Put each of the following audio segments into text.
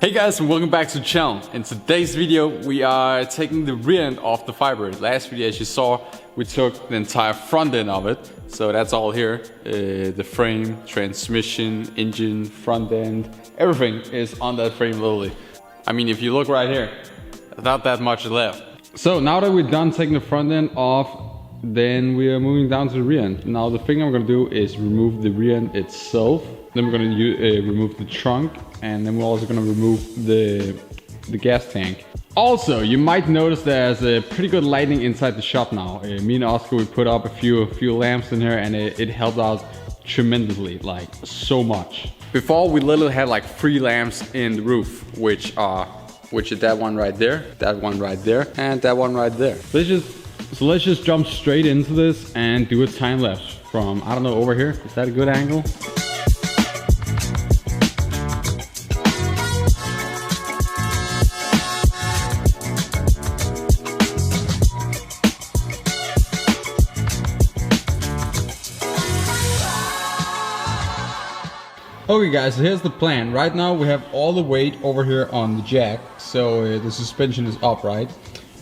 Hey guys, and welcome back to the channel. In today's video we are taking the rear end off the Firebird. Last video, as you saw, we took the entire front end of it. So that's all here. The frame, transmission, engine, front end, everything is on that frame literally. I mean, if you look right here, not that much left. So now that we're done taking the front end off, then we are moving down to the rear end. Now the thing I'm gonna do is remove the rear end itself. Then we're gonna remove the trunk, and then we're also gonna remove the gas tank. Also, you might notice there's a pretty good lighting inside the shop now. Me and Oscar, we put up a few lamps in here, and it helped out tremendously, like so much. Before, we literally had like 3 lamps in the roof, which is that one right there, that one right there, and that one right there. So let's just jump straight into this and do a time lapse from, I don't know, over here. Is that a good angle? Okay guys, so here's the plan. Right now we have all the weight over here on the jack, so the suspension is upright.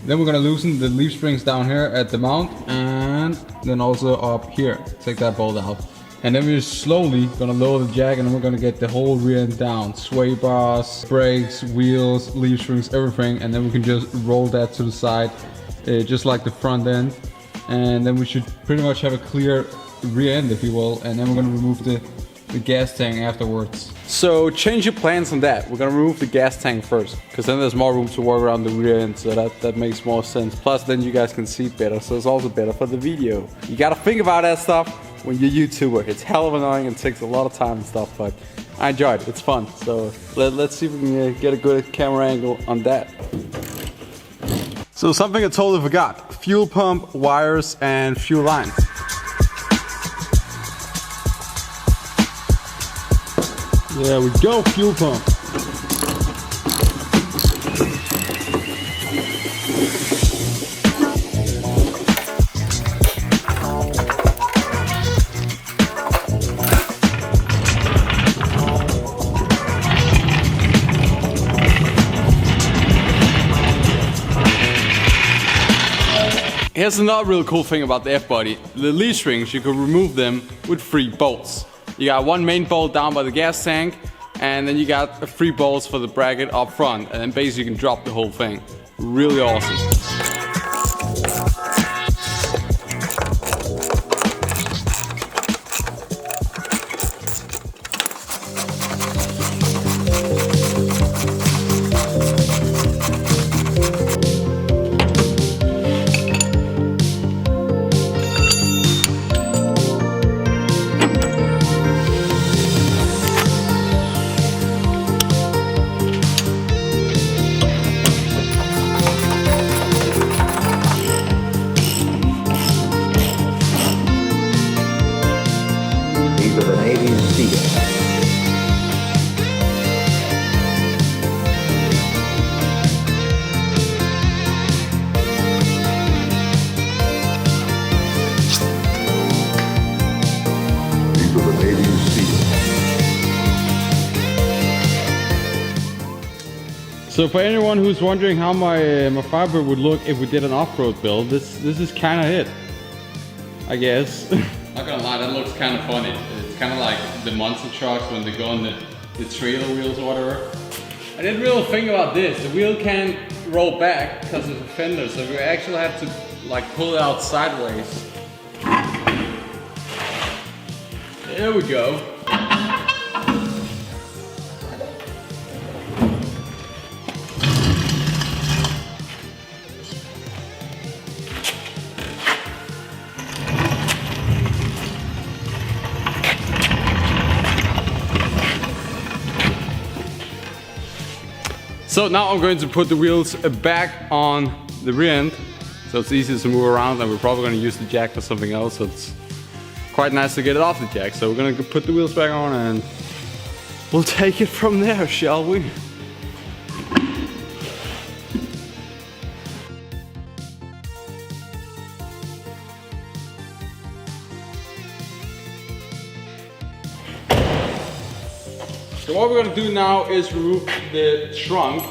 Then we're gonna loosen the leaf springs down here at the mount, and then also up here. Take that bolt out. And then we're slowly gonna lower the jack, and then we're gonna get the whole rear end down. Sway bars, brakes, wheels, leaf springs, everything. And then we can just roll that to the side, just like the front end. And then we should pretty much have a clear rear end, if you will. And then we're gonna remove the gas tank afterwards. So change your plans on that. We're gonna remove the gas tank first, because then there's more room to work around the rear end, so that makes more sense. Plus then you guys can see better, so it's also better for the video. You gotta think about that stuff when you're a YouTuber. It's hell of annoying and takes a lot of time and stuff, but I enjoy it. It's fun. So let's see if we can get a good camera angle on that. So something I totally forgot. Fuel pump, wires, and fuel line. There we go, fuel pump. Here's another real cool thing about the F-body. The leaf springs, you can remove them with 3 bolts. You got 1 main bolt down by the gas tank, and then you got 3 bolts for the bracket up front, and then basically you can drop the whole thing. Really awesome. So for anyone who's wondering how my Firebird would look if we did an off-road build, this is kind of it, I guess. Not gonna lie, that looks kind of funny. It's kind of like the monster trucks when they go on the trailer wheels or whatever. I didn't really think about this. The wheel can't roll back because of the fender, so we actually have to like pull it out sideways. There we go. So now I'm going to put the wheels back on the rear end, so it's easy to move around, and we're probably going to use the jack for something else, so it's quite nice to get it off the jack. So we're going to put the wheels back on and we'll take it from there, shall we? So what we're gonna do now is remove the trunk.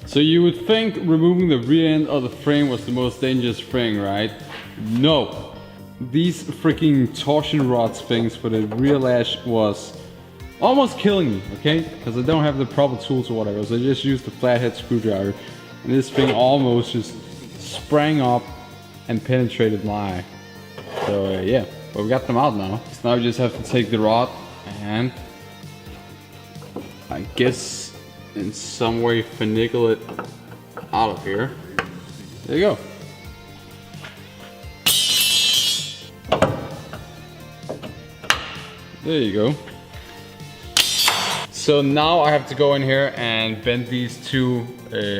So you would think removing the rear end of the frame was the most dangerous thing, right? No. These freaking torsion rods things for the rear latch was almost killing me, okay? Because I don't have the proper tools or whatever, so I just used the flathead screwdriver. And this thing almost just sprang up and penetrated my eye. So yeah, but we got them out now. So now we just have to take the rod and I guess in some way finagle it out of here. There you go. There you go. So now I have to go in here and bend these two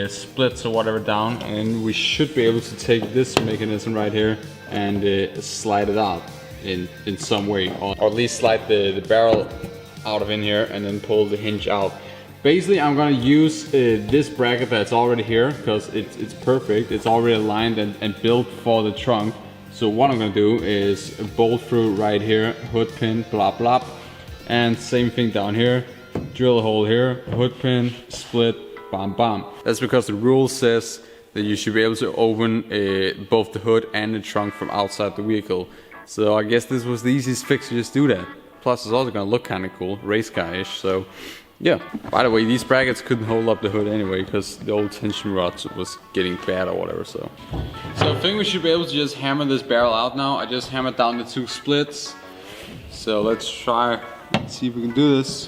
splits or whatever down, and we should be able to take this mechanism right here and slide it out in some way, or at least slide the barrel out of in here and then pull the hinge out. Basically, I'm gonna use this bracket that's already here because it's perfect. It's already aligned and built for the trunk. So what I'm gonna do is bolt through right here, hood pin, blah blah, and same thing down here. Drill a hole here, hood pin, split, bam bam. That's because the rule says that you should be able to open both the hood and the trunk from outside the vehicle. So I guess this was the easiest fix to just do that. Plus, it's also gonna look kind of cool, race car-ish. So. Yeah, by the way, these brackets couldn't hold up the hood anyway because the old tension rod was getting bad or whatever, so. So I think we should be able to just hammer this barrel out now. I just hammered down the two splits. So let's try, see if we can do this.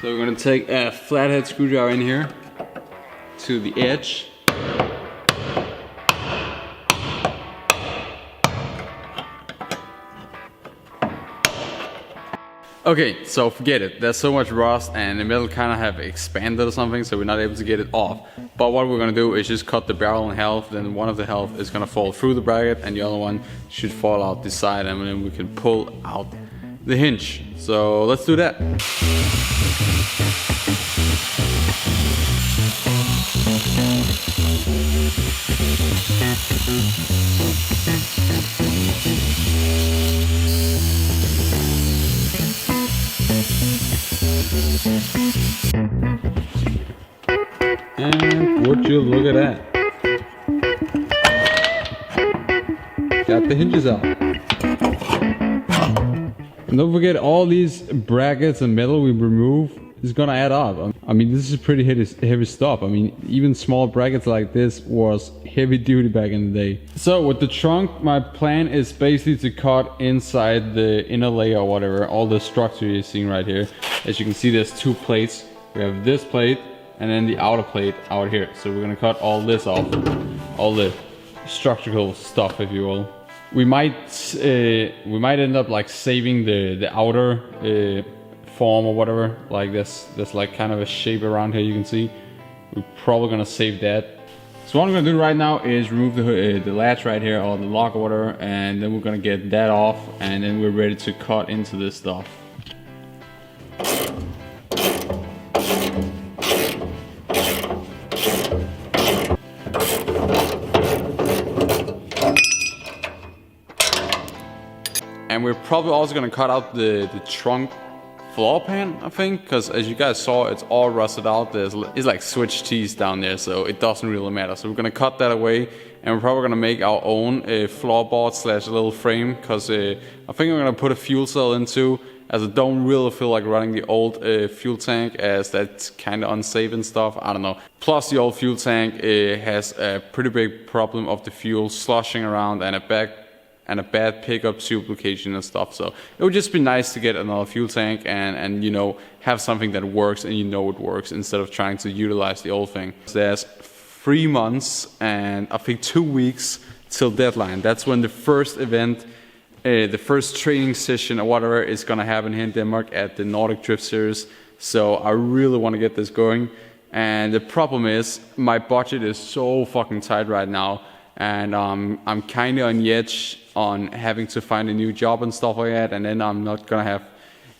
So we're gonna take a flathead screwdriver in here to the edge. Okay, so forget it. There's so much rust and the metal kind of have expanded or something, so we're not able to get it off. But what we're gonna do is just cut the barrel in half, then one of the half is gonna fall through the bracket and the other one should fall out this side, and then we can pull out the hinge. So let's do that. And would you look at that? Got the hinges out. And don't forget, all these brackets and metal we remove is gonna add up. I mean, this is pretty heavy stuff. I mean, even small brackets like this was heavy duty back in the day. So with the trunk, my plan is basically to cut inside the inner layer or whatever, all the structure you're seeing right here. As you can see, there's two plates. We have this plate and then the outer plate out here. So we're gonna cut all this off, all the structural stuff, if you will. We might end up like saving the outer form or whatever. Like there's like kind of a shape around here you can see. We're probably gonna save that. So what I'm gonna do right now is remove the latch right here, or the lock or whatever, and then we're gonna get that off, and then we're ready to cut into this stuff. And we're probably also gonna cut out the trunk floor pan, I think, because as you guys saw, it's all rusted out. It's like switch tees down there, so it doesn't really matter. So we're gonna cut that away, and we're probably gonna make our own floorboard slash little frame, because I think I'm gonna put a fuel cell in too, as I don't really feel like running the old fuel tank, as that's kind of unsafe and stuff. I don't know. Plus the old fuel tank has a pretty big problem of the fuel sloshing around and a bad pickup tube location and stuff. So it would just be nice to get another fuel tank and you know, have something that works and you know it works, instead of trying to utilize the old thing. There's 3 months and I think 2 weeks till deadline. That's when the first event, the first training session or whatever is gonna happen here in Denmark at the Nordic Drift Series. So I really want to get this going. And the problem is my budget is so fucking tight right now. And I'm kind of on the edge on having to find a new job and stuff like that, and then I'm not gonna have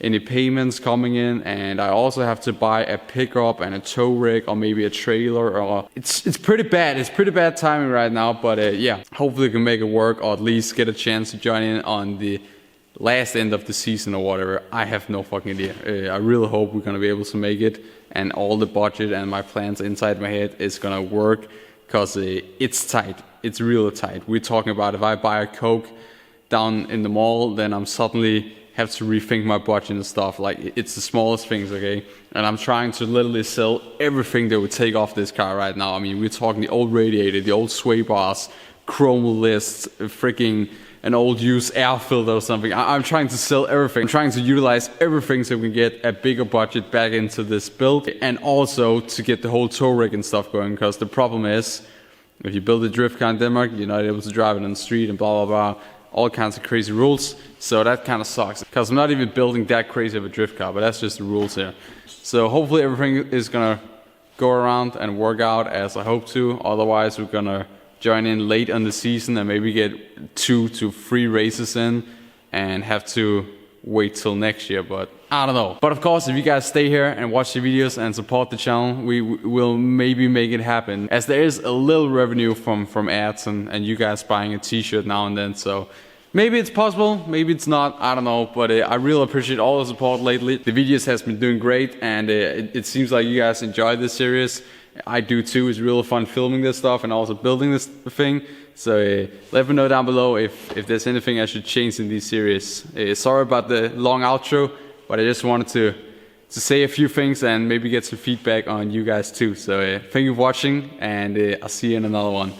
any payments coming in, and I also have to buy a pickup and a tow rig or maybe a trailer. Or it's pretty bad. It's pretty bad timing right now, but yeah, hopefully we can make it work, or at least get a chance to join in on the last end of the season or whatever. I have no fucking idea. I really hope we're gonna be able to make it, and all the budget and my plans inside my head is gonna work, because it's tight. It's really tight. We're talking about if I buy a Coke down in the mall, then I'm suddenly have to rethink my budget and stuff. Like, it's the smallest things, okay? And I'm trying to literally sell everything that would take off this car right now. I mean, we're talking the old radiator, the old sway bars, chrome lists, freaking an old used air filter or something. I'm trying to sell everything. I'm trying to utilize everything so we can get a bigger budget back into this build, and also to get the whole tow rig and stuff going, because the problem is, if you build a drift car in Denmark, you're not able to drive it on the street and blah blah blah. All kinds of crazy rules, so that kind of sucks, because I'm not even building that crazy of a drift car, but that's just the rules here. So hopefully everything is gonna go around and work out as I hope to. Otherwise we're gonna join in late on the season and maybe get 2 to 3 races in and have to wait till next year, but I don't know. But of course, if you guys stay here and watch the videos and support the channel, we will maybe make it happen, as there is a little revenue from ads and you guys buying a t-shirt now and then. So maybe it's possible, maybe it's not, I don't know. But I really appreciate all the support lately. The videos has been doing great, and it seems like you guys enjoy this series. I do too. It's really fun filming this stuff and also building this thing. So let me know down below if there's anything I should change in these series. Sorry about the long outro, but I just wanted to say a few things and maybe get some feedback on you guys too. So thank you for watching, and I'll see you in another one.